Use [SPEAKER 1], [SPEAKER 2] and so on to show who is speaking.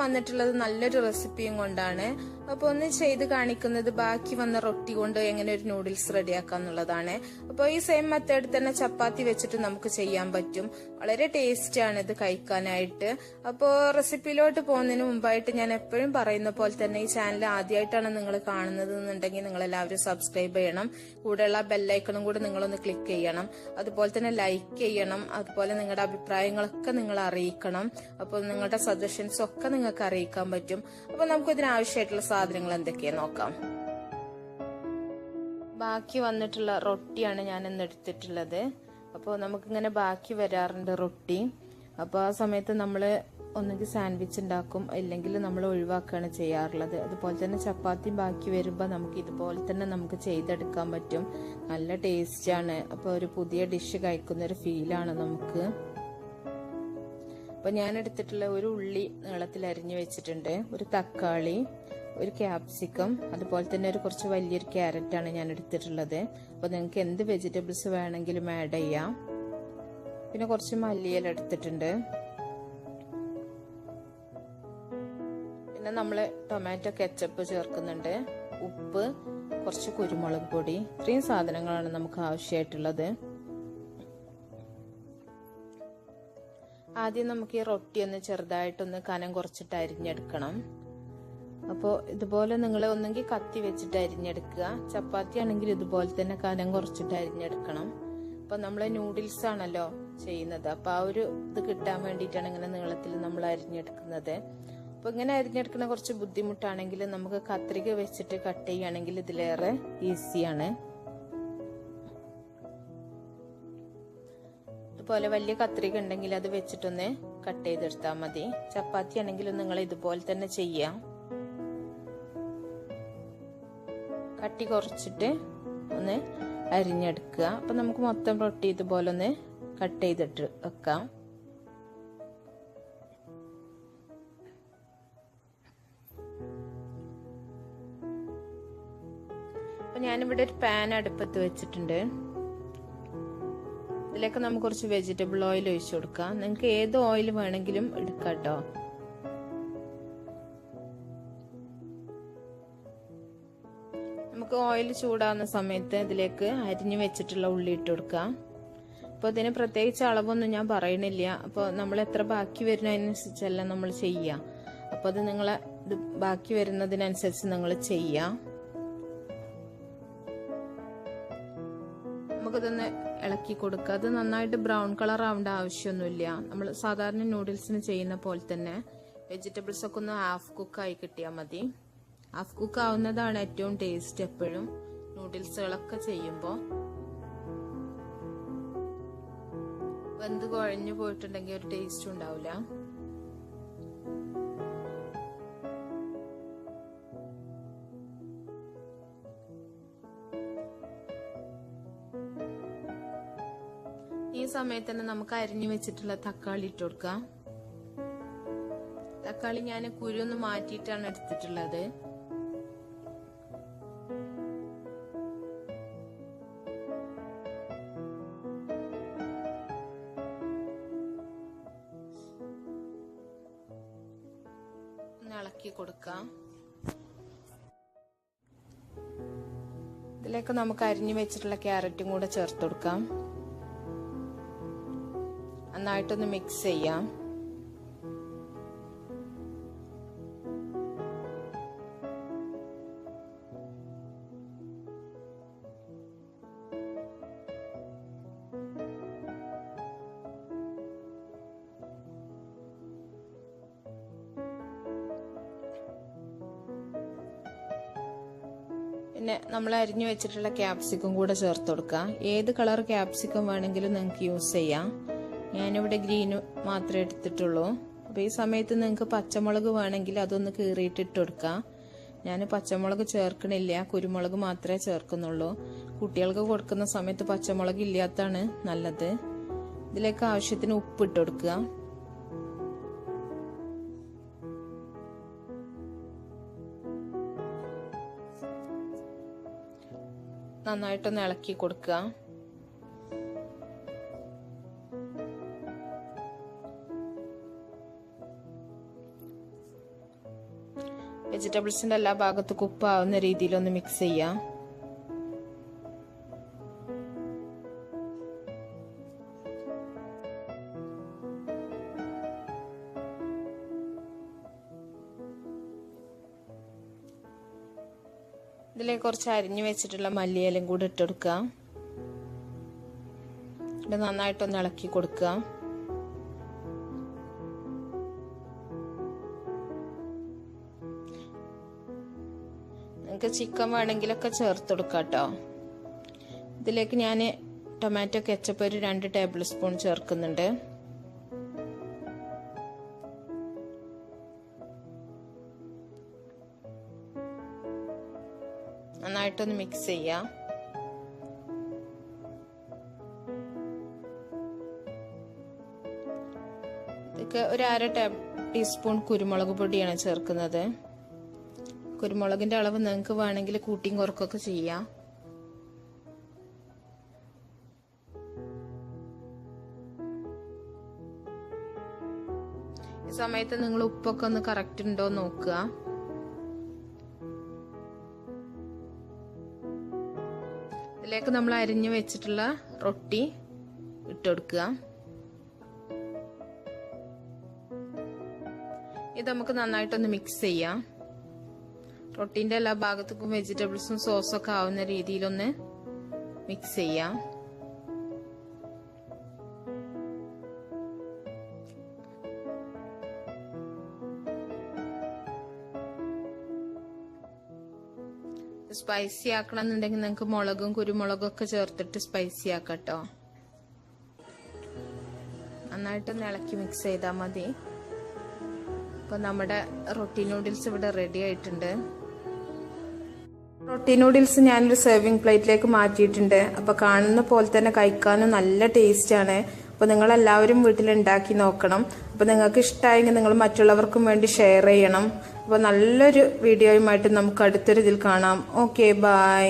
[SPEAKER 1] വന്നിട്ടുള്ളത് നല്ലൊരു റെസിപ്പിയും കൊണ്ടാണ്. അപ്പൊ ഒന്ന് ചെയ്ത് കാണിക്കുന്നത് ബാക്കി വന്ന റൊട്ടി കൊണ്ട് എങ്ങനെ ഒരു നൂഡിൽസ് റെഡിയാക്കാന്നുള്ളതാണ്. അപ്പൊ ഈ സെയിം മെത്തേഡ് തന്നെ ചപ്പാത്തി വെച്ചിട്ട് നമുക്ക് ചെയ്യാൻ പറ്റും. വളരെ ടേസ്റ്റി ആണ് ഇത് കഴിക്കാനായിട്ട്. അപ്പോ റെസിപ്പിയിലോട്ട് പോകുന്നതിന് മുമ്പായിട്ട് ഞാൻ എപ്പോഴും പറയുന്ന പോലെ തന്നെ ഈ ചാനൽ ആദ്യമായിട്ടാണ് നിങ്ങൾ കാണുന്നത് എന്നുണ്ടെങ്കിൽ നിങ്ങൾ എല്ലാവരും സബ്സ്ക്രൈബ് ചെയ്യണം. കൂടെയുള്ള ബെല്ലൈക്കണും കൂടെ നിങ്ങളൊന്ന് ക്ലിക്ക് ചെയ്യണം. അതുപോലെ തന്നെ ലൈക്ക് ചെയ്യണം. അതുപോലെ നിങ്ങളുടെ അഭിപ്രായങ്ങളൊക്കെ നിങ്ങൾ അറിയിക്കണം. അപ്പോൾ നിങ്ങളുടെ സജഷൻസ് ഒക്കെ നിങ്ങൾക്ക് അറിയിക്കാൻ പറ്റും. അപ്പൊ നമുക്ക് ഇതിനാവശ്യമായിട്ടുള്ള സാധനങ്ങൾ എന്തൊക്കെയാന്ന് നോക്കാം. ബാക്കി വന്നിട്ടുള്ള റൊട്ടിയാണ് ഞാൻ ഇന്ന് എടുത്തിട്ടുള്ളത്. അപ്പോൾ നമുക്കിങ്ങനെ ബാക്കി വരാറുണ്ട് റൊട്ടി. അപ്പോൾ ആ സമയത്ത് നമ്മൾ ഒന്നുകിൽ സാൻഡ്വിച്ച് ഉണ്ടാക്കും, അല്ലെങ്കിൽ നമ്മൾ ഒഴിവാക്കുകയാണ് ചെയ്യാറുള്ളത്. അതുപോലെ തന്നെ ചപ്പാത്തി ബാക്കി വരുമ്പോൾ നമുക്ക് ഇതുപോലെ തന്നെ നമുക്ക് ചെയ്തെടുക്കാൻ പറ്റും. നല്ല ടേസ്റ്റാണ്. അപ്പോൾ ഒരു പുതിയ ഡിഷ് കഴിക്കുന്ന ഒരു ഫീലാണ് നമുക്ക്. അപ്പൊ ഞാൻ എടുത്തിട്ടുള്ള ഒരു ഉള്ളി നീളത്തിൽ അരിഞ്ഞു വെച്ചിട്ടുണ്ട്, ഒരു തക്കാളി, ഒരു ക്യാപ്സിക്കം, അതുപോലെ തന്നെ ഒരു കുറച്ച് വലിയൊരു ക്യാരറ്റാണ് ഞാൻ എടുത്തിട്ടുള്ളത്. അപ്പൊ നിങ്ങൾക്ക് എന്ത് വെജിറ്റബിൾസ് വേണമെങ്കിലും ആഡ് ചെയ്യാം. പിന്നെ കുറച്ച് മല്ലിയില എടുത്തിട്ടുണ്ട്. പിന്നെ നമ്മള് ടൊമാറ്റോ കെച്ചപ്പ് ചേർക്കുന്നുണ്ട്, ഉപ്പ്, കുറച്ച് കുരുമുളക് പൊടി. ഇത്രയും സാധനങ്ങളാണ് നമുക്ക് ആവശ്യമായിട്ടുള്ളത്. ആദ്യം നമുക്ക് ഈ റൊട്ടി ഒന്ന് ചെറുതായിട്ടൊന്ന് കനം കുറച്ചിട്ട് അരിഞ്ഞെടുക്കണം. അപ്പോൾ ഇതുപോലെ നിങ്ങൾ ഒന്നെങ്കിൽ കത്തി വെച്ചിട്ട് അരിഞ്ഞെടുക്കുക, ചപ്പാത്തി ആണെങ്കിൽ ഇതുപോലെ തന്നെ കനം കുറച്ചിട്ട് അരിഞ്ഞെടുക്കണം. അപ്പൊ നമ്മൾ നൂഡിൽസ് ആണല്ലോ ചെയ്യുന്നത്, അപ്പൊ ആ ഒരു ഇത് കിട്ടാൻ വേണ്ടിയിട്ടാണ് ഇങ്ങനെ നീളത്തിൽ നമ്മൾ അരിഞ്ഞെടുക്കുന്നത്. അപ്പൊ ഇങ്ങനെ അരിഞ്ഞെടുക്കുന്ന കുറച്ച് ബുദ്ധിമുട്ടാണെങ്കിൽ നമുക്ക് കത്രിക വെച്ചിട്ട് കട്ട് ചെയ്യുകയാണെങ്കിൽ ഇതിലേറെ ഈസിയാണ്. ഇതുപോലെ വലിയ കത്രിക ഉണ്ടെങ്കിൽ അത് വെച്ചിട്ടൊന്ന് കട്ട് ചെയ്തെടുത്താൽ മതി. ചപ്പാത്തി ആണെങ്കിലും നിങ്ങൾ ഇതുപോലെ തന്നെ ചെയ്യാം. കട്ടി കുറച്ചിട്ട് ഒന്ന് അരിഞ്ഞെടുക്കുക. അപ്പൊ നമുക്ക് മൊത്തം റൊട്ടി ഇതുപോലെ ഒന്ന് കട്ട് ചെയ്തിട്ട് വെക്കാം. അപ്പൊ ഞാനിവിടെ ഒരു പാൻ അടുപ്പത്ത് വെച്ചിട്ടുണ്ട്. ഇതിലേക്ക് നമുക്ക് കുറച്ച് വെജിറ്റബിൾ ഓയിൽ ഒഴിച്ചു കൊടുക്കാം. നിങ്ങൾക്ക് ഏത് ഓയിൽ വേണമെങ്കിലും എടുക്കാം കേട്ടോ. നമുക്ക് ഓയിൽ ചൂടാകുന്ന സമയത്ത് ഇതിലേക്ക് അരിഞ്ഞു വെച്ചിട്ടുള്ള ഉള്ളി ഇട്ട് കൊടുക്കാം. അപ്പോൾ ഇതിന് പ്രത്യേകിച്ച് അളവൊന്നും ഞാൻ പറയണില്ല. അപ്പോൾ നമ്മൾ എത്ര ബാക്കി വരുന്നതിനനുസരിച്ചല്ല നമ്മൾ ചെയ്യാം. അപ്പോൾ അത് നിങ്ങളെ ഇത് ബാക്കി വരുന്നതിനനുസരിച്ച് നിങ്ങൾ ചെയ്യാം. നമുക്കിതൊന്ന് ഇളക്കി കൊടുക്കുക. അത് നന്നായിട്ട് ബ്രൗൺ കളർ ആവേണ്ട ആവശ്യമൊന്നുമില്ല. നമ്മൾ സാധാരണ നൂഡിൽസിന് ചെയ്യുന്ന പോലെ തന്നെ വെജിറ്റബിൾസ് ഒക്കെ ഒന്ന് ഹാഫ് കുക്ക് ആയി കിട്ടിയാൽ മതി. ഹാഫ് കുക്ക് ആവുന്നതാണ് ഏറ്റവും ടേസ്റ്റ് എപ്പോഴും നൂഡിൽസുകളൊക്കെ ചെയ്യുമ്പോൾ. വെന്ത് കുഴഞ്ഞു പോയിട്ടുണ്ടെങ്കിൽ ഒരു ടേസ്റ്റ് ഉണ്ടാവില്ല. ഈ സമയത്ത് തന്നെ നമുക്ക് അരിഞ്ഞു വെച്ചിട്ടുള്ള തക്കാളി ഇട്ട് കൊടുക്കാം. തക്കാളി ഞാൻ കുരുന്ന് മാറ്റിയിട്ടാണ് എടുത്തിട്ടുള്ളത്. ഒന്ന് ഇളക്കി കൊടുക്കാം. ഇതിലേക്ക് നമുക്ക് അരിഞ്ഞു വെച്ചിട്ടുള്ള ക്യാരറ്റും കൂടെ ചേർത്ത് കൊടുക്കാം. നന്നായിട്ടൊന്ന് മിക്സ് ചെയ്യാം. പിന്നെ നമ്മൾ അരിഞ്ഞു വെച്ചിട്ടുള്ള ക്യാപ്സിക്കം കൂടെ ചേർത്ത് കൊടുക്കാം. ഏത് കളർ ക്യാപ്സിക്കം വേണമെങ്കിലും നിങ്ങൾക്ക് യൂസ് ചെയ്യാം. ഞാനിവിടെ ഗ്രീന് മാത്രമേ എടുത്തിട്ടുള്ളൂ. അപ്പൊ ഈ സമയത്ത് നിങ്ങൾക്ക് പച്ചമുളക് വേണമെങ്കിൽ അതൊന്ന് കീറിയിട്ട് ഇട്ട് കൊടുക്കാം. ഞാൻ പച്ചമുളക് ചേർക്കണില്ല, കുരുമുളക് മാത്രമേ ചേർക്കുന്നുള്ളൂ. കുട്ടികൾക്ക് കൊടുക്കുന്ന സമയത്ത് പച്ചമുളക് ഇല്ലാത്തതാണ് നല്ലത്. ഇതിലേക്ക് ആവശ്യത്തിന് ഉപ്പ് ഇട്ട് കൊടുക്കുക. നന്നായിട്ടൊന്ന് ഇളക്കി കൊടുക്കുക. വെജിറ്റബിൾസിന്റെ എല്ലാ ഭാഗത്തും ഉപ്പാവുന്ന രീതിയിലൊന്ന് മിക്സ് ചെയ്യാം. ഇതിലേക്ക് കുറച്ച് അരിഞ്ഞു വെച്ചിട്ടുള്ള മല്ലിയിലയും കൂടി ഇട്ടെടുക്കുക. ഇത് നന്നായിട്ടൊന്ന് ഇളക്കി കൊടുക്കുക. നിങ്ങൾക്ക് ചിക്കൻ വേണമെങ്കിലൊക്കെ ചേർത്തെടുക്കാം കേട്ടോ. ഇതിലേക്ക് ഞാൻ ടൊമാറ്റോ കെച്ചപ്പ് ഒരു 2 ടേബിൾ സ്പൂൺ ചേർക്കുന്നുണ്ട്. നന്നായിട്ടൊന്ന് മിക്സ് ചെയ്യാം. ഇതൊക്കെ ഒരു 1/2 ടീസ്പൂൺ കുരുമുളക് പൊടിയാണ് ചേർക്കുന്നത്. കുരുമുളകിന്റെ അളവ് നിങ്ങൾക്ക് വേണമെങ്കിൽ കൂട്ടിയും കുറക്കൊക്കെ ചെയ്യാം. ഈ സമയത്ത് നിങ്ങൾ ഉപ്പൊക്കെ ഒന്ന് കറക്റ്റ് ഉണ്ടോ നോക്കുക. ഇതിലേക്ക് നമ്മൾ അരിഞ്ഞു വെച്ചിട്ടുള്ള റൊട്ടി ഇട്ടുകൊടുക്കുക. ഇത് നമുക്ക് നന്നായിട്ടൊന്ന് മിക്സ് ചെയ്യാം. റൊട്ടിന്റെ എല്ലാ ഭാഗത്തേക്കും വെജിറ്റബിൾസും സോസൊക്കെ ആവുന്ന രീതിയിലൊന്ന് മിക്സ് ചെയ്യാം. സ്പൈസി ആക്കണം എന്നുണ്ടെങ്കിൽ നിങ്ങൾക്ക് മുളകും കുരുമുളകും ഒക്കെ ചേർത്തിട്ട് സ്പൈസി ആക്കട്ടോ. നന്നായിട്ടൊന്ന് ഇളക്കി മിക്സ് ചെയ്താൽ മതി. അപ്പൊ നമ്മുടെ റൊട്ടി നൂഡിൽസ് ഇവിടെ റെഡി ആയിട്ടുണ്ട്. റൊട്ടി നൂഡിൽസ് ഞാനൊരു സെർവിങ് പ്ലേറ്റിലേക്ക് മാറ്റിയിട്ടുണ്ട്. അപ്പൊ കാണുന്ന പോലെ തന്നെ കഴിക്കാനും നല്ല ടേസ്റ്റ് ആണ്. അപ്പൊ നിങ്ങൾ എല്ലാവരും വീട്ടിൽ ഉണ്ടാക്കി നോക്കണം. അപ്പൊ നിങ്ങൾക്ക് ഇഷ്ടമായെങ്കിൽ നിങ്ങൾ മറ്റുള്ളവർക്കും വേണ്ടി ഷെയർ ചെയ്യണം. അപ്പൊ നല്ലൊരു വീഡിയോയുമായിട്ട് നമുക്ക് അടുത്തൊരു ഇതിൽ കാണാം. Okay, by.